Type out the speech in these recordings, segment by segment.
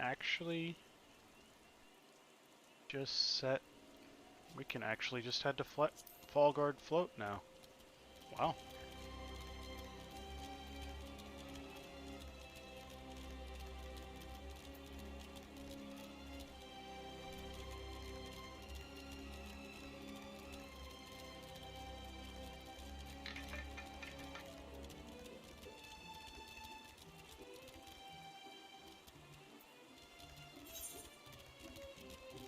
actually just set... We can actually just head to Fall Guard Float now. Wow.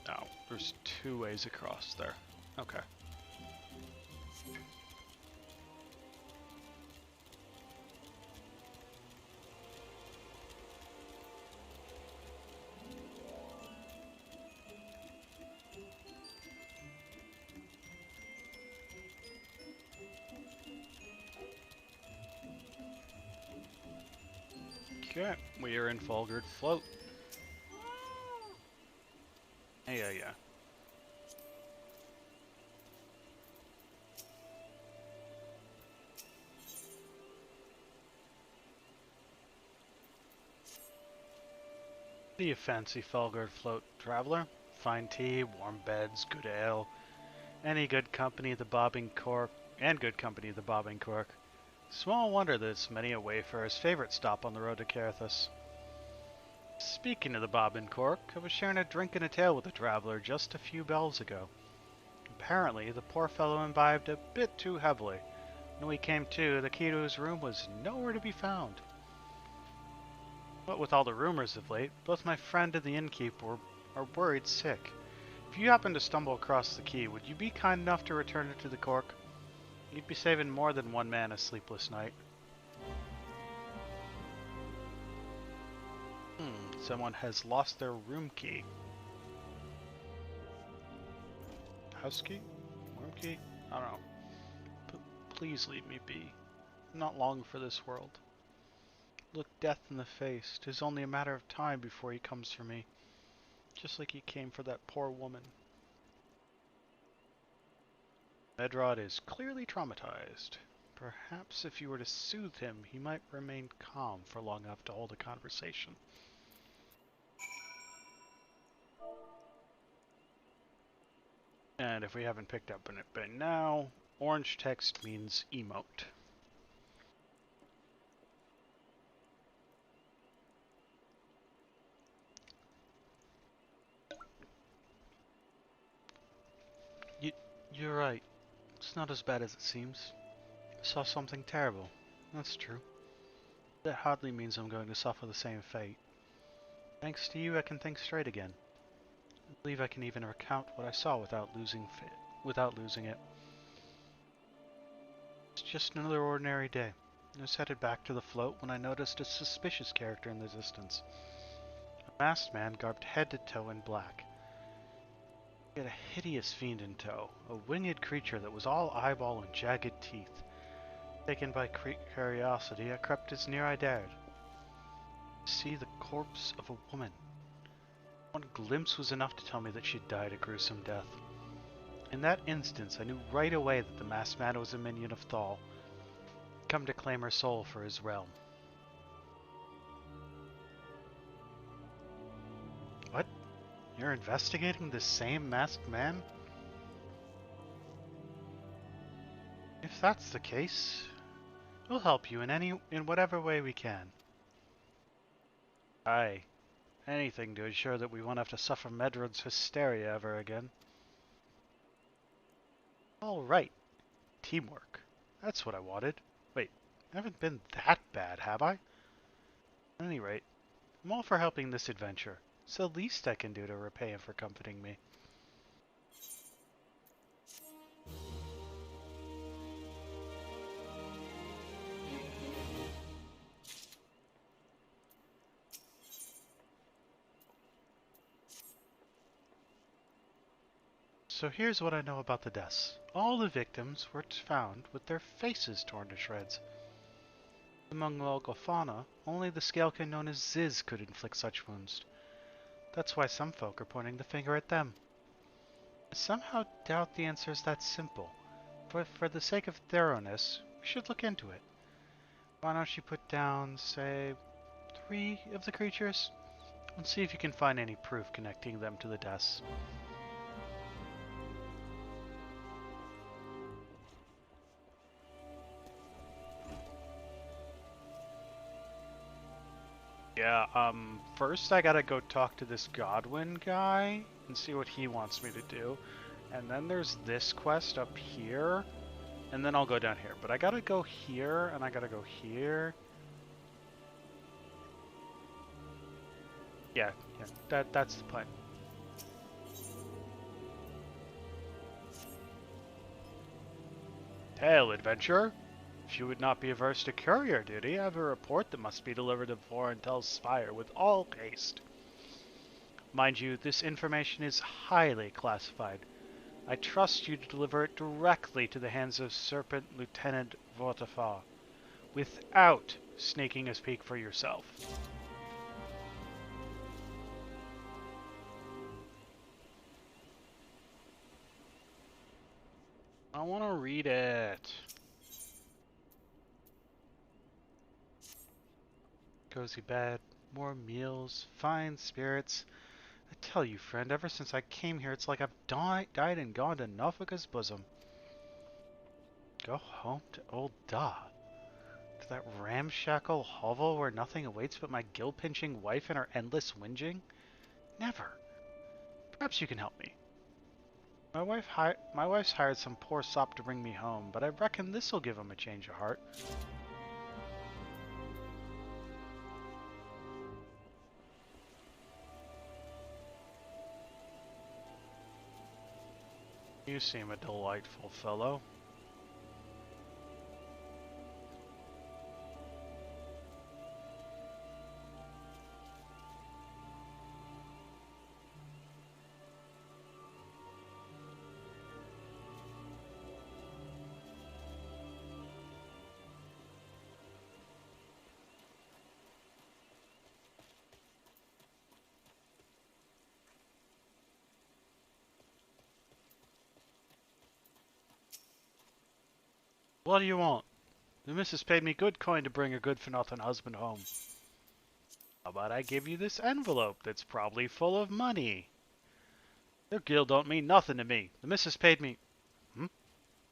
Oh, there's two ways across there. Okay. Okay, we are in Fall Guard Float. Yeah. Do you fancy Fall Guard Float, traveler? Fine tea, warm beds, good ale, any good company of the bobbing cork, and good company of the bobbing cork. Small wonder that it's many a wayfarer's favorite stop on the road to Carathis. Speaking of the bobbing cork, I was sharing a drink and a tale with a traveler just a few bells ago. Apparently, the poor fellow imbibed a bit too heavily. When we came to, the key to his room was nowhere to be found. What with all the rumors of late, both my friend and the innkeeper are worried sick. If you happen to stumble across the key, would you be kind enough to return it to the cork? You'd be saving more than one man a sleepless night. Someone has lost their room key. House key? Room key? I don't know. But please leave me be. I'm not long for this world. Look death in the face. 'Tis only a matter of time before he comes for me. Just like he came for that poor woman. Medrod is clearly traumatized. Perhaps if you were to soothe him, he might remain calm for long enough to hold a conversation. And if we haven't picked up on it by now, orange text means emote. You're right. It's not as bad as it seems. I saw something terrible. That's true. That hardly means I'm going to suffer the same fate. Thanks to you, I can think straight again. I believe I can even recount what I saw without losing it. It's just another ordinary day. I was headed back to the float when I noticed a suspicious character in the distance. A masked man garbed head to toe in black. He had a hideous fiend in tow, a winged creature that was all eyeball and jagged teeth. Taken by curiosity, I crept as near I dared. To see the corpse of a woman. One glimpse was enough to tell me that she'd died a gruesome death. In that instance, I knew right away that the masked man was a minion of Thal, come to claim her soul for his realm. What? You're investigating the same masked man? If that's the case, we'll help you in whatever way we can. Aye. Anything to ensure that we won't have to suffer Medrod's hysteria ever again. All right. Teamwork. That's what I wanted. Wait, I haven't been that bad, have I? At any rate, I'm all for helping this adventure. It's the least I can do to repay him for comforting me. So here's what I know about the deaths. All the victims were found with their faces torn to shreds. Among local fauna, only the scalekin known as Ziz could inflict such wounds. That's why some folk are pointing the finger at them. I somehow doubt the answer is that simple. For the sake of thoroughness, we should look into it. Why don't you put down, say, 3 of the creatures? Let's see if you can find any proof connecting them to the deaths. Yeah, first I gotta go talk to this Godwin guy and see what he wants me to do. And then there's this quest up here, and then I'll go down here. But I gotta go here, and I gotta go here. Yeah, that's the plan. Hail, adventurer! If you would not be averse to courier duty, I have a report that must be delivered to Vorentel's spire with all haste. Mind you, this information is highly classified. I trust you to deliver it directly to the hands of Serpent Lieutenant Vortifa, without sneaking a peek for yourself. I want to read it. Cozy bed, more meals, fine spirits. I tell you, friend, ever since I came here, it's like I've died and gone to Nofika's bosom. Go home to old Da. To that ramshackle hovel where nothing awaits but my gill-pinching wife and her endless whinging? Never. Perhaps you can help me. My wife's hired some poor sop to bring me home, but I reckon this'll give him a change of heart. You seem a delightful fellow. What do you want? The missus paid me good coin to bring her good-for-nothing husband home. How about I give you this envelope that's probably full of money? Your guild don't mean nothing to me. The missus paid me...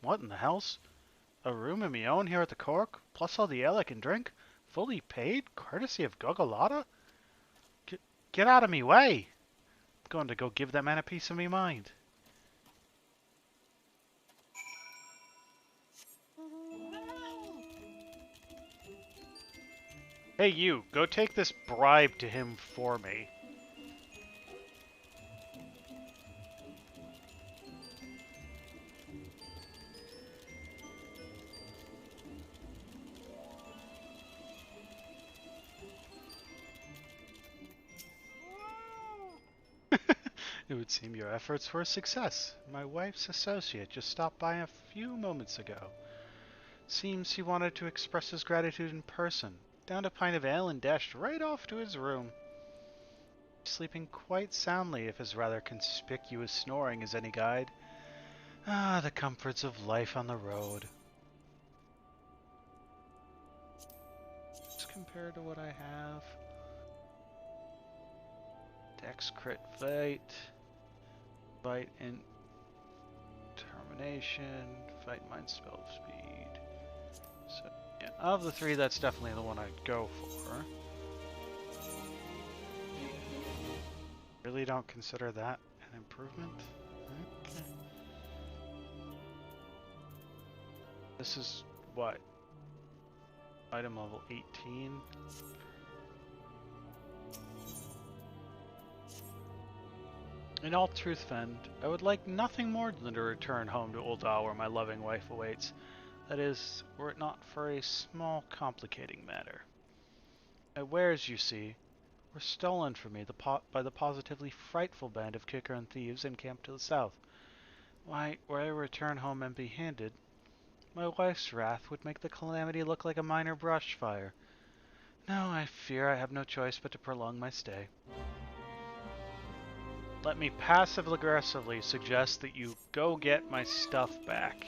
What in the hell's? A room of me own here at the Cork, plus all the ale I can drink? Fully paid, courtesy of Gogolata? Get out of me way! I'm going to go give that man a piece of me mind. Hey you, go take this bribe to him for me. It would seem your efforts were a success. My wife's associate just stopped by a few moments ago. Seems he wanted to express his gratitude in person. Downed a pint of ale and dashed right off to his room. Sleeping quite soundly if his rather conspicuous snoring is any guide. Ah, the comforts of life on the road. Just compared to what I have. Dex crit fight. Fight in termination. Fight mind spell speed. So yeah, of the three, that's definitely the one I'd go for. Really don't consider that an improvement? Okay. This is what? Item level 18. In all truth, friend, I would like nothing more than to return home to Old Isle where my loving wife awaits. That is, were it not for a small complicating matter. My wares, you see, were stolen from me by the positively frightful band of kicker and thieves encamped to the south. Why, were I to return home empty-handed, my wife's wrath would make the calamity look like a minor brush fire. No, I fear I have no choice but to prolong my stay. Let me passive-aggressively suggest that you go get my stuff back.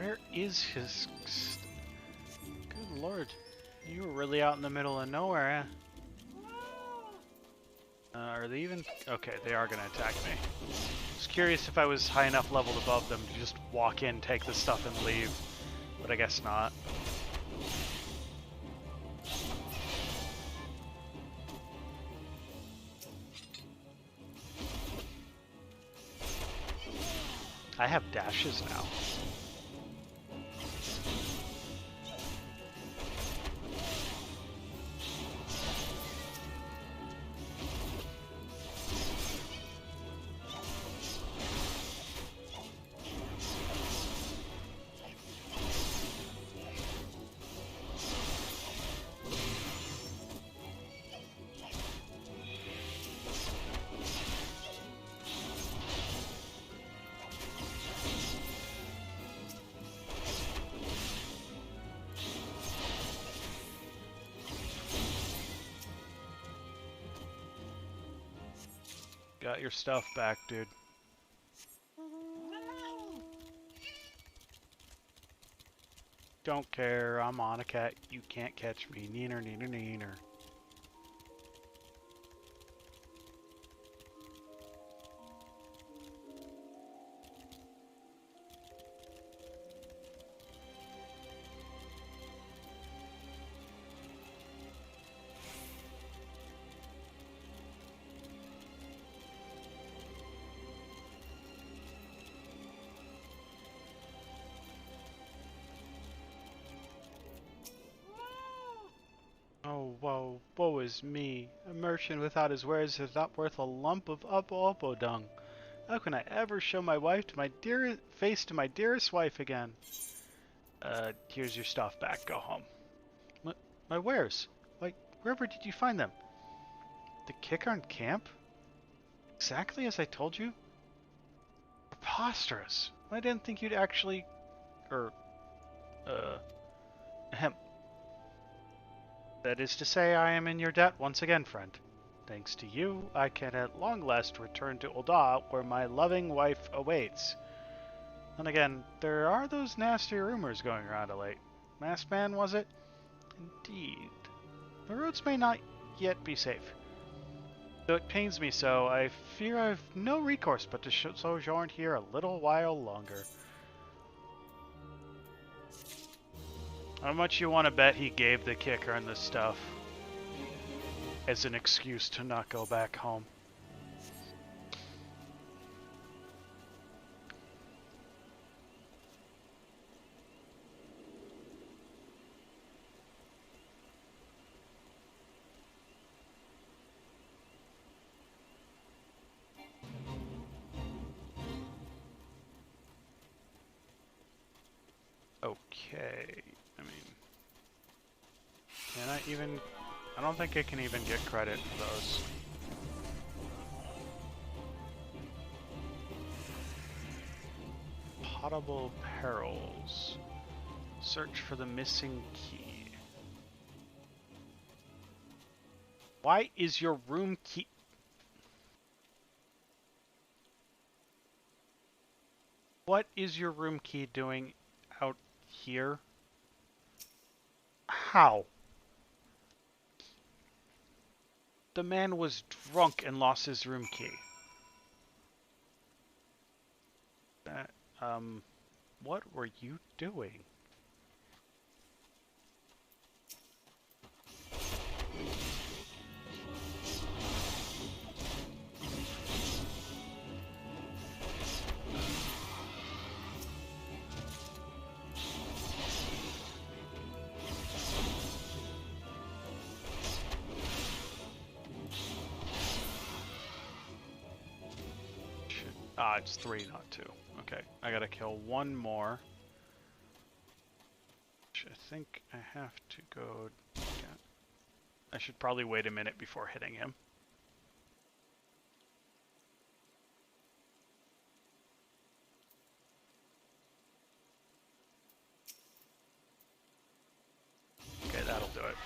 Where is his... Good lord. You were really out in the middle of nowhere, eh? Are they even... Okay, they are going to attack me. I was curious if I was high enough leveled above them to just walk in, take the stuff, and leave. But I guess not. I have dashes now. Got your stuff back, dude. Don't care, I'm on a cat. You can't catch me. Neener, neener, neener. Oh, woe is me. A merchant without his wares is not worth a lump of uppo dung. How can I ever show my wife to my face to my dearest wife again? Here's your stuff back. Go home. My wares? Like, wherever did you find them? The Kikarn camp? Exactly as I told you? Preposterous. I didn't think you'd actually... ahem. That is to say, I am in your debt once again, friend. Thanks to you, I can at long last return to Ul'dah, where my loving wife awaits. Then again, there are those nasty rumors going around of late. Masked man, was it? Indeed. The roads may not yet be safe. Though it pains me so, I fear I've no recourse but to sojourn here a little while longer. How much you want to bet he gave the Kikarn the stuff as an excuse to not go back home? Okay. Can I even... I don't think I can even get credit for those. Potable perils. Search for the missing key. Why is your room key... What is your room key doing out here? How? The man was drunk and lost his room key. What were you doing? Ah, it's 3, not 2. Okay, I gotta kill one more. Which I think I have to go... I should probably wait a minute before hitting him. Okay, that'll do it.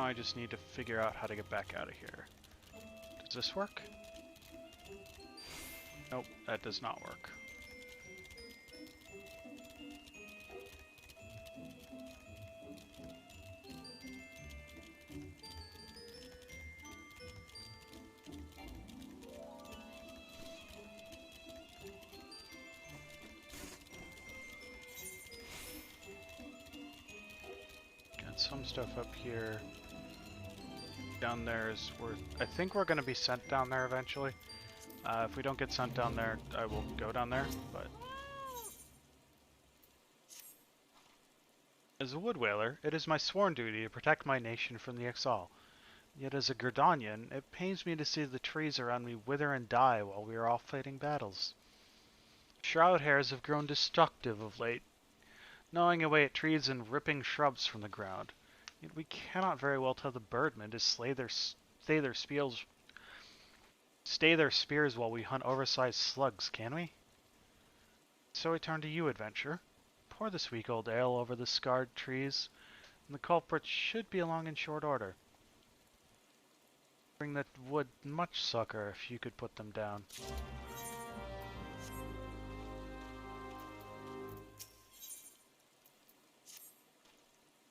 now I just need to figure out how to get back out of here. Does this work? Nope, that does not work. Got some stuff up here. Down there is worth... I think we're going to be sent down there eventually. If we don't get sent down there, I will go down there, but... As a wood whaler, it is my sworn duty to protect my nation from the XIV. Yet as a Gerdonian, it pains me to see the trees around me wither and die while we are all fighting battles. Shroud hairs have grown destructive of late, gnawing away at trees and ripping shrubs from the ground. Yet we cannot very well tell the birdmen to stay their spears while we hunt oversized slugs, can we? So I turn to you, adventurer. Pour this weak old ale over the scarred trees, and the culprits should be along in short order. Bring that wood much succor if you could put them down.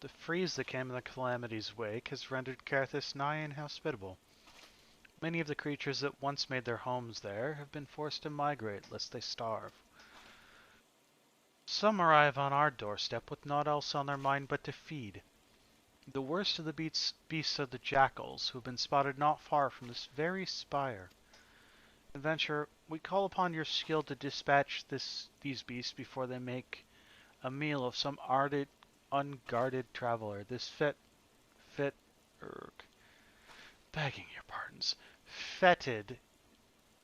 The freeze that came in the calamity's wake has rendered Carthus nigh inhospitable. Many of the creatures that once made their homes there have been forced to migrate lest they starve. Some arrive on our doorstep with naught else on their mind but to feed. The worst of the beasts are the jackals, who have been spotted not far from this very spire. Adventurer, we call upon your skill to dispatch these beasts before they make a meal of some unguarded traveler. This begging your pardons, fetid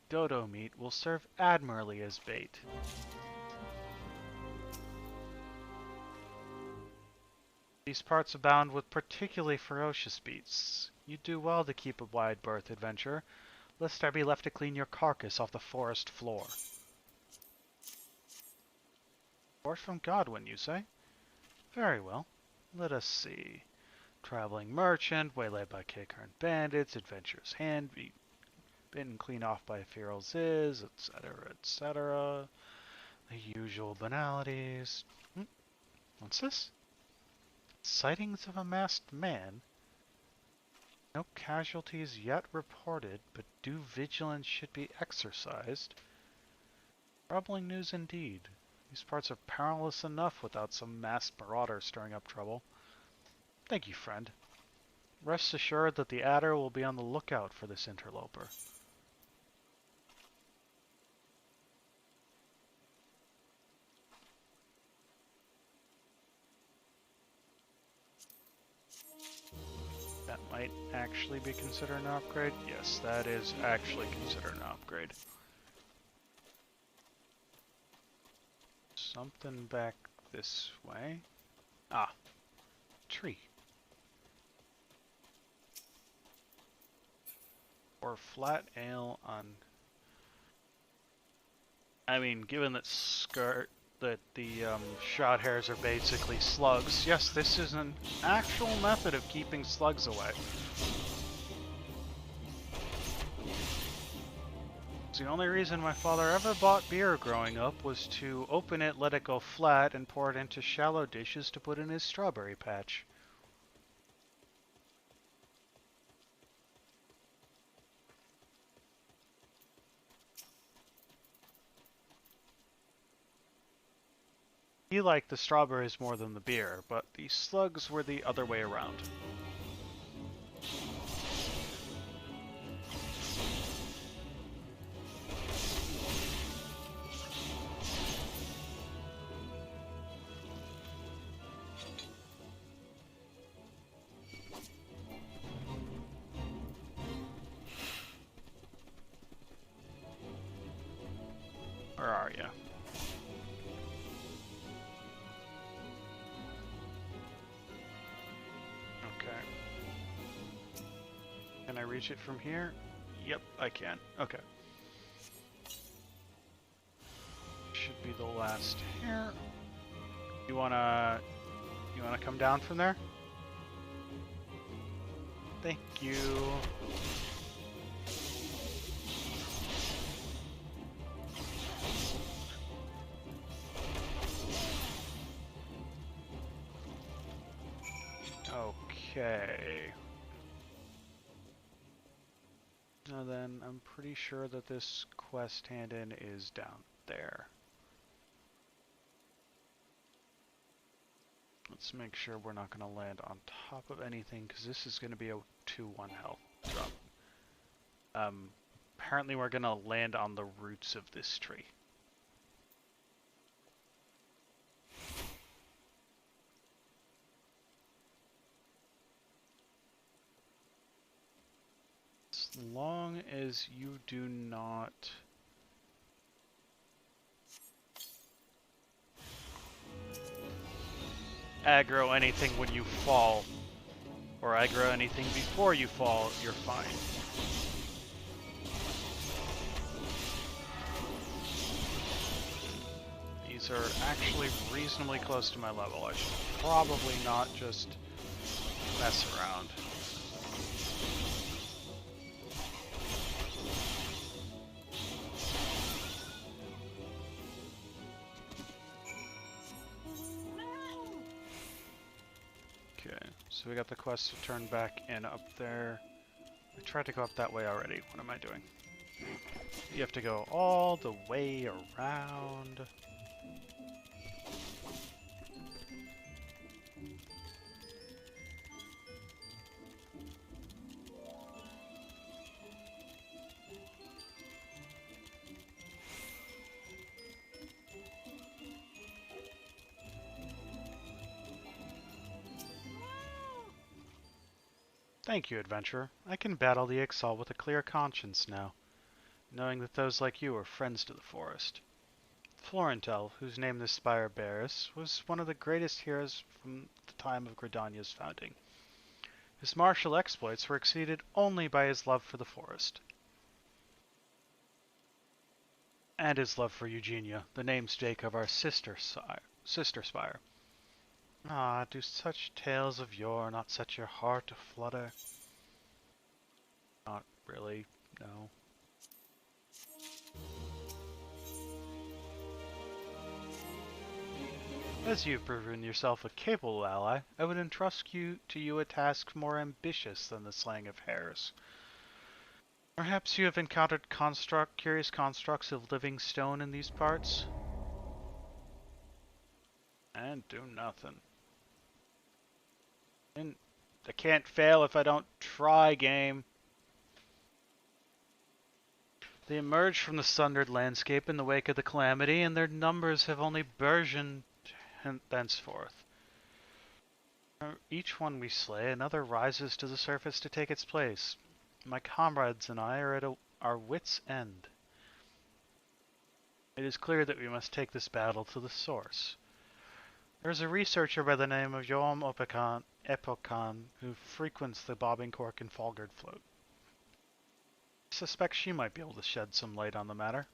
dodo meat will serve admirably as bait. These parts abound with particularly ferocious beasts. You do well to keep a wide berth, adventurer, lest I be left to clean your carcass off the forest floor. Report from Godwin, you say? Very well. Let us see. Traveling merchant, waylaid by Cairn bandits, adventurer's hand, bitten clean off by feral Ziz, etc., etc. The usual banalities. What's this? Sightings of a masked man? No casualties yet reported, but due vigilance should be exercised. Troubling news indeed. These parts are perilous enough without some masked marauder stirring up trouble. Thank you, friend. Rest assured that the Adder will be on the lookout for this interloper. That might actually be considered an upgrade. Yes, that is actually considered an upgrade. Something back this way. Ah, tree. Or flat ale on... I mean, given that the shroud hairs are basically slugs, yes, this is an actual method of keeping slugs away. The only reason my father ever bought beer growing up was to open it, let it go flat, and pour it into shallow dishes to put in his strawberry patch. He liked the strawberries more than the beer, but the slugs were the other way around. Where are you? Can I reach it from here? Yep, I can. Okay. Should be the last here. You wanna come down from there? Thank you. Okay. Now then, I'm pretty sure that this quest hand-in is down there. Let's make sure we're not going to land on top of anything, because this is going to be a 2-1 health drop. Apparently we're going to land on the roots of this tree. As long as you do not... aggro anything when you fall, or aggro anything before you fall, you're fine. These are actually reasonably close to my level. I should probably not just mess around. So we got the quest to turn back in up there. I tried to go up that way already. What am I doing? You have to go all the way around. Thank you, adventurer. I can battle the XIV with a clear conscience now, knowing that those like you are friends to the forest. Florentel, whose name this spire bears, was one of the greatest heroes from the time of Gridania's founding. His martial exploits were exceeded only by his love for the forest. And his love for Eugenia, the namesake of our sister spire. Ah, do such tales of yore not set your heart aflutter? Not really, no. As you've proven yourself a capable ally, I would entrust to you a task more ambitious than the slaying of hares. Perhaps you have encountered curious constructs of living stone in these parts? And do nothing. And I can't fail if I don't try, game. They emerged from the sundered landscape in the wake of the calamity, and their numbers have only burgeoned thenceforth. Each one we slay, another rises to the surface to take its place. My comrades and I are at our wits' end. It is clear that we must take this battle to the source. There is a researcher by the name of Yoam Epokan who frequents the Bobbing Cork and Falgard float. I suspect she might be able to shed some light on the matter.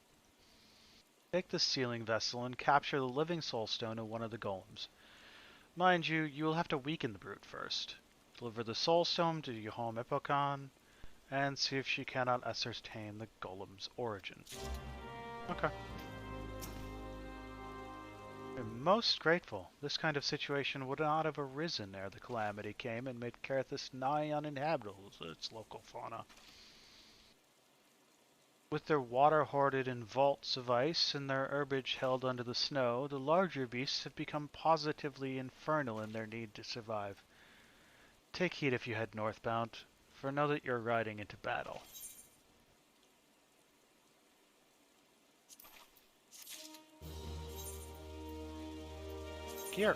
Take the sealing vessel and capture the living soul stone of one of the golems. Mind you, you will have to weaken the brute first. Deliver the soul stone to Yoam Epokan and see if she cannot ascertain the golem's origin. Okay. I'm most grateful. This kind of situation would not have arisen ere the calamity came and made Carithus nigh uninhabitable to its local fauna. With their water hoarded in vaults of ice and their herbage held under the snow, the larger beasts have become positively infernal in their need to survive. Take heed if you head northbound, for know that you're riding into battle. Here.